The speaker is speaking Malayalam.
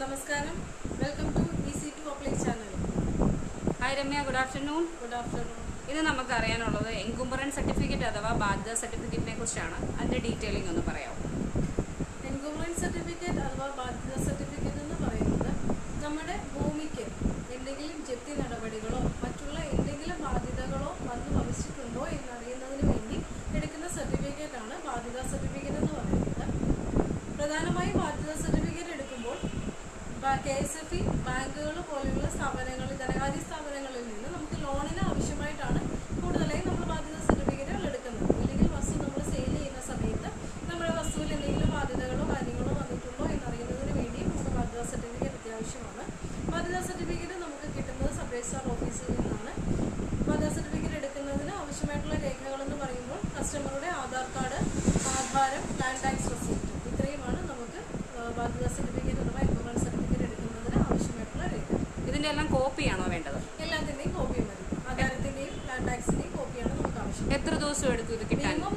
Namaskaram. Welcome to EC2 Apply channel. Hi Ramya, good afternoon. Good afternoon. ഇന്ന് നമുക്ക് അറിയാനുള്ളത് എൻകുംബറൻസ് സർട്ടിഫിക്കറ്റ് അഥവാ ബാധ്യത സർട്ടിഫിക്കറ്റിനെ കുറിച്ചാണ്. അതിന്റെ ഡീറ്റെയിലിംഗ് ഒന്ന് പറയാമോ? എൻകുംബറൻസ് സർട്ടിഫിക്കറ്റ് അഥവാ ബാധ്യത സർട്ടിഫിക്കറ്റ് എന്ന് പറയുന്നത് നമ്മുടെ ഭൂമിക്ക് എന്തെങ്കിലും ജപ്തി നടപടികളോ മറ്റുള്ള എന്തെങ്കിലും ബാധ്യതകളോ വന്നു ഭവിച്ചിട്ടുണ്ടോ എന്നറിയുന്നതിന് വേണ്ടി എടുക്കുന്ന സർട്ടിഫിക്കറ്റാണ് ബാധ്യത സർട്ടിഫിക്കറ്റ് എന്ന് പറയുന്നത്. പ്രധാനമായും ബാധ്യത സർട്ടിഫിക്കറ്റ് എടുക്കുമ്പോൾ KSFE, ബാങ്കുകൾ പോലെയുള്ള സ്ഥാപനങ്ങൾ, ധനകാര്യ സ്ഥാപനങ്ങളിൽ നിന്ന് നമുക്ക് ലോണിന് ആവശ്യമായിട്ടാണ് കൂടുതലായി നമ്മൾ ബാധ്യത സർട്ടിഫിക്കറ്റുകൾ എടുക്കുന്നത്. അല്ലെങ്കിൽ വസ്തു നമ്മൾ സെയിൽ ചെയ്യുന്ന സമയത്ത് നമ്മുടെ വസ്തുവിൽ എന്തെങ്കിലും ബാധ്യതകളോ കാര്യങ്ങളോ വന്നിട്ടുണ്ടോ എന്നറിയുന്നതിന് വേണ്ടി നമുക്ക് ബാധ്യത സർട്ടിഫിക്കറ്റ് അത്യാവശ്യമാണ്. ബാധ്യത സർട്ടിഫിക്കറ്റ് നമുക്ക് കിട്ടുന്നത് സബ് രജിസ്ട്രാർ ഓഫീസിൽ നിന്നാണ്. ബാധ്യത സർട്ടിഫിക്കറ്റ് എടുക്കുന്നതിന് ആവശ്യമായിട്ടുള്ള രേഖകളെന്ന് പറയുമ്പോൾ കസ്റ്റമറുടെ ആധാർ കാർഡ്, ആധാരം, ലാൻഡ് ടാക്സ് റെസിപ്റ്റ്, ഇത്രയുമാണ് നമുക്ക് ബാധ്യത സർട്ടിഫിക്കറ്റ് അഥവാ എൻകുംബറൻസ് സർട്ടിഫിക്കറ്റ് എടുക്കുന്നതിന് ആവശ്യമായിട്ടുള്ള രേഖ. ഇതിന്റെ എല്ലാം കോപ്പിയാണോ വേണ്ടത്? എല്ലാത്തിൻ്റെയും കോപ്പി മതി. ആധാരത്തിൻ്റെയും ലാൻഡ് ടാക്സിൻ്റെയും കോപ്പിയാണ് നമുക്ക് ആവശ്യം. എത്ര ദിവസം എടുക്കും ഇത് കിട്ടാൻ? മിനിമം